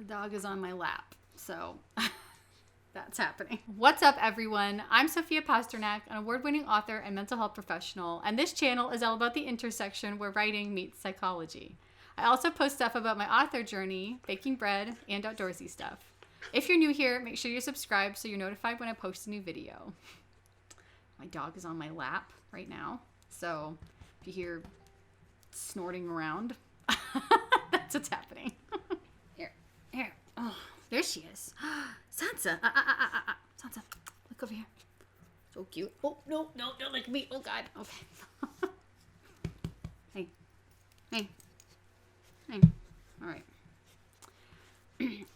The dog is on my lap, so that's happening. What's up, everyone? I'm Sofiya Pasternack, an award-winning author and mental health professional, and this channel is all about the intersection where writing meets psychology. I also post stuff about my author journey, baking bread, and outdoorsy stuff. If you're new here, make sure you subscribe so you're notified when I post a new video. My dog is on my lap right now, so if you hear snorting around, that's what's happening. Here. Oh, there she is. Sansa. Sansa, look over here. So cute. Oh, no, don't look at me. Oh, God. Okay. Hey. All right.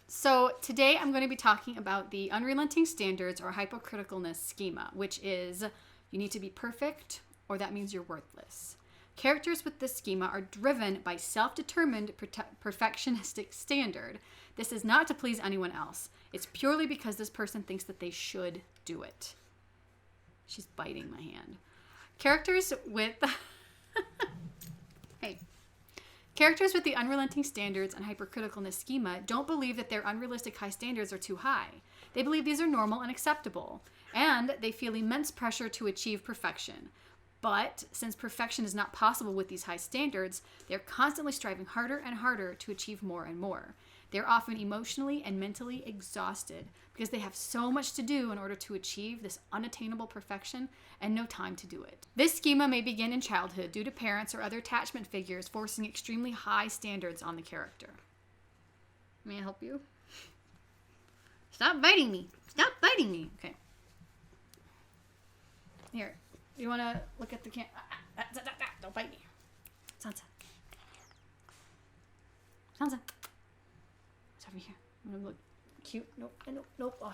So today I'm going to be talking about the Unrelenting Standards or Hypercriticalness schema, which is you need to be perfect or that means you're worthless. Characters with this schema are driven by self-determined perfectionistic standard. This is not to please anyone else. It's purely because this person thinks that they should do it. She's biting my hand. Characters with Characters with the Unrelenting Standards and Hypercriticalness schema don't believe that their unrealistic high standards are too high. They believe these are normal and acceptable, and they feel immense pressure to achieve perfection. But since perfection is not possible with these high standards, they're constantly striving harder and harder to achieve more and more. They're often emotionally and mentally exhausted because they have so much to do in order to achieve this unattainable perfection and no time to do it. This schema may begin in childhood due to parents or other attachment figures forcing extremely high standards on the character. May I help you? Stop biting me. Okay. Here. You want to look at the camera? Don't bite me. Sansa. It's over here. I'm going to look cute. Nope. Oh.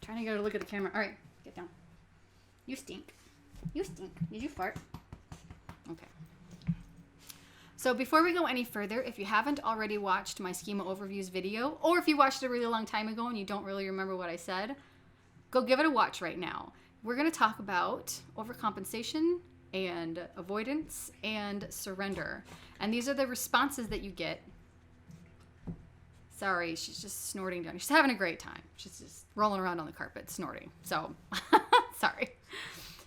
Trying to get her to look at the camera. All right. Get down. You stink. Did you fart? Okay. So before we go any further, if you haven't already watched my schema overviews video, or if you watched it a really long time ago and you don't really remember what I said, go give it a watch right now. We're going to talk about overcompensation and avoidance and surrender. And these are the responses that you get. Sorry, she's just snorting down. She's having a great time. She's just rolling around on the carpet, snorting. So, sorry.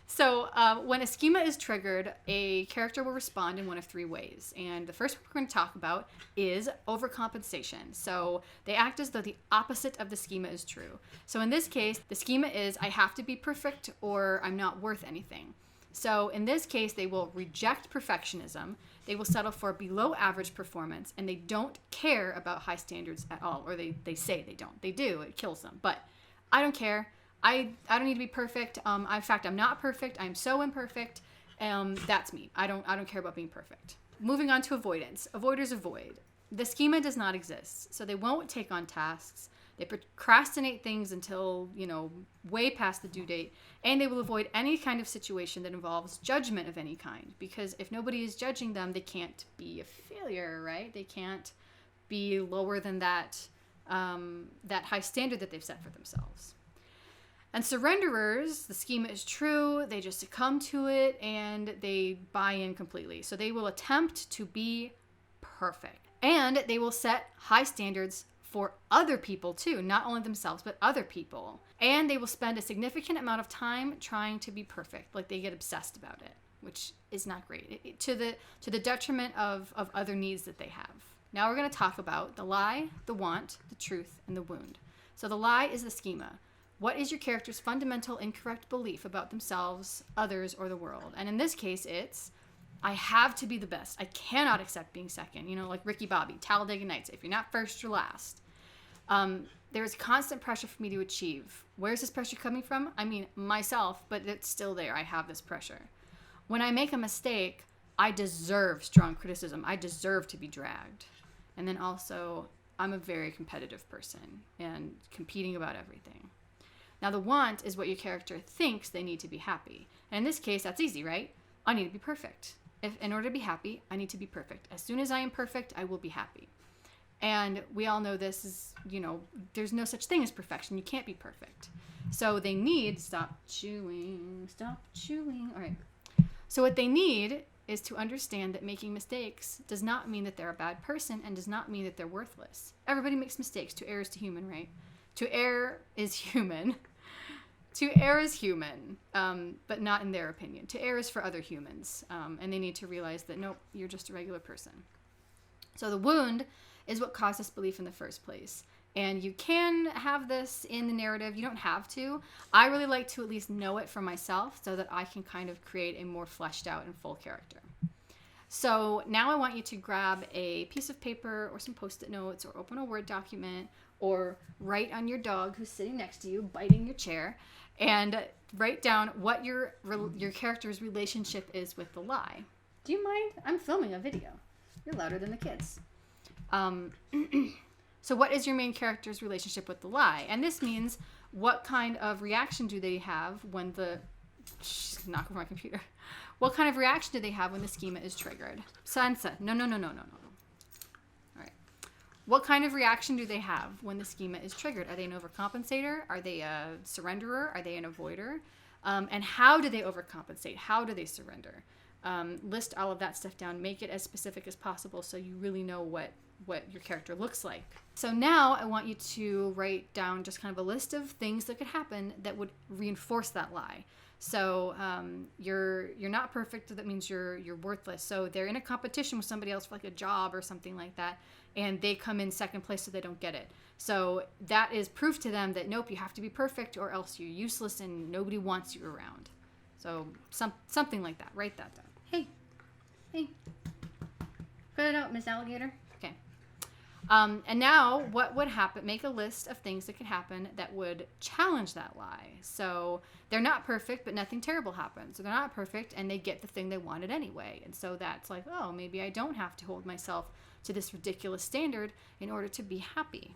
So, when a schema is triggered, a character will respond in one of three ways. And the first one we're going to talk about is overcompensation. So, they act as though the opposite of the schema is true. So, in this case, the schema is I have to be perfect or I'm not worth anything. So, in this case, they will reject perfectionism. They will settle for below average performance, and they don't care about high standards at all. Or they say they don't. They do. It kills them. But I don't care. I don't need to be perfect. In fact, I'm not perfect. I'm so imperfect. That's me. I don't care about being perfect. Moving on to avoidance. Avoiders avoid. The schema does not exist, so they won't take on tasks. They procrastinate things until, way past the due date, and they will avoid any kind of situation that involves judgment of any kind, because if nobody is judging them, they can't be a failure, right? They can't be lower than that high standard that they've set for themselves. And surrenderers, the schema is true, they just succumb to it, and they buy in completely. So they will attempt to be perfect. And they will set high standards for other people too, not only themselves, but other people. And they will spend a significant amount of time trying to be perfect. Like they get obsessed about it, which is not great, to the detriment of other needs that they have. Now we're going to talk about the lie, the want, the truth, and the wound. So the lie is the schema. What is your character's fundamental incorrect belief about themselves, others, or the world? And in this case, it's, I have to be the best. I cannot accept being second. Like Ricky Bobby, Talladega Nights. If you're not first, you're last. There is constant pressure for me to achieve. Where's this pressure coming from? I mean, myself, but it's still there. I have this pressure. When I make a mistake, I deserve strong criticism. I deserve to be dragged. And then also, I'm a very competitive person and competing about everything. Now, the want is what your character thinks they need to be happy. And in this case, that's easy, right? I need to be perfect. In order to be happy, I need to be perfect. As soon as I am perfect, I will be happy. And we all know this is, there's no such thing as perfection. You can't be perfect. So they need, stop chewing. All right. So what they need is to understand that making mistakes does not mean that they're a bad person and does not mean that they're worthless. Everybody makes mistakes. To err is to human, right? To err is human. To err is human, but not in their opinion. To err is for other humans, and they need to realize that, nope, you're just a regular person. So the wound is what caused this belief in the first place. And you can have this in the narrative. You don't have to. I really like to at least know it for myself so that I can kind of create a more fleshed out and full character. So now I want you to grab a piece of paper or some Post-it notes or open a Word document or write on your dog who's sitting next to you, biting your chair, and write down what your character's relationship is with the lie. Do you mind? I'm filming a video. You're louder than the kids. So what is your main character's relationship with the lie? And this means what kind of reaction do they have when the... knock over my computer. What kind of reaction do they have when the schema is triggered? Sansa. No. All right. What kind of reaction do they have when the schema is triggered? Are they an overcompensator? Are they a surrenderer? Are they an avoider? And how do they overcompensate? How do they surrender? List all of that stuff down. Make it as specific as possible so you really know what your character looks like. So now I want you to write down just kind of a list of things that could happen that would reinforce that lie. So you're not perfect. That means you're worthless. So they're in a competition with somebody else for like a job or something like that, and they come in second place, so they don't get it. So that is proof to them that nope, you have to be perfect or else you're useless and nobody wants you around. So something like that. Write that down. Hey, cut it out, Miss Alligator. Okay. And now what would happen? Make a list of things that could happen that would challenge that lie. So they're not perfect, but nothing terrible happens. So they're not perfect and they get the thing they wanted anyway. And so that's like, oh, maybe I don't have to hold myself to this ridiculous standard in order to be happy.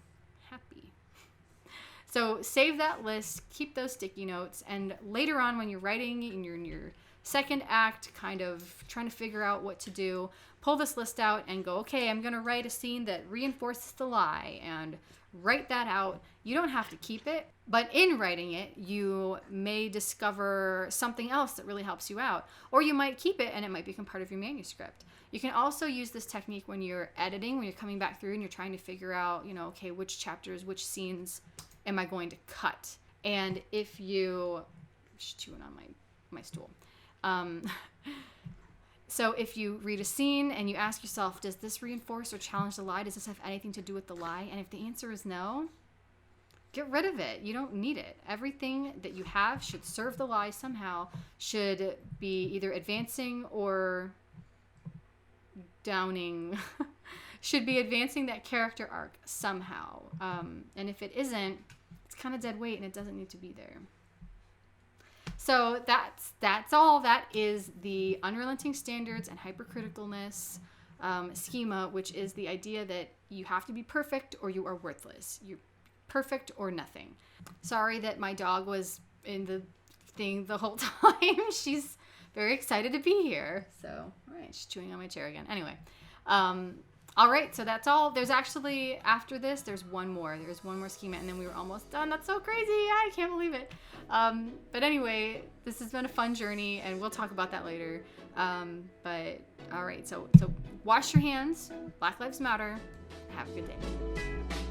So save that list, keep those sticky notes, and later on when you're writing in your second act, kind of trying to figure out what to do, pull this list out and go, okay, I'm going to write a scene that reinforces the lie, and write that out. You don't have to keep it, but in writing it, you may discover something else that really helps you out, or you might keep it and it might become part of your manuscript. You can also use this technique when you're editing, when you're coming back through and you're trying to figure out, okay, which chapters, which scenes am I going to cut? And if you... She's chewing on my stool. So if you read a scene and you ask yourself, does this reinforce or challenge the lie? Does this have anything to do with the lie? And if the answer is no, get rid of it. You don't need it. Everything that you have should serve the lie somehow, should be either advancing or downing, should be advancing that character arc somehow. And if it isn't, it's kind of dead weight and it doesn't need to be there. So that's all. That is the Unrelenting Standards and Hypercriticalness schema, which is the idea that you have to be perfect or you are worthless. You're perfect or nothing. Sorry that my dog was in the thing the whole time. She's very excited to be here. So, all right, she's chewing on my chair again. Anyway, all right, so that's all. There's actually, after this, there's one more. There's one more schema, and then we were almost done. That's so crazy. I can't believe it. But anyway, this has been a fun journey, and we'll talk about that later. But, all right, so wash your hands. Black Lives Matter. Have a good day.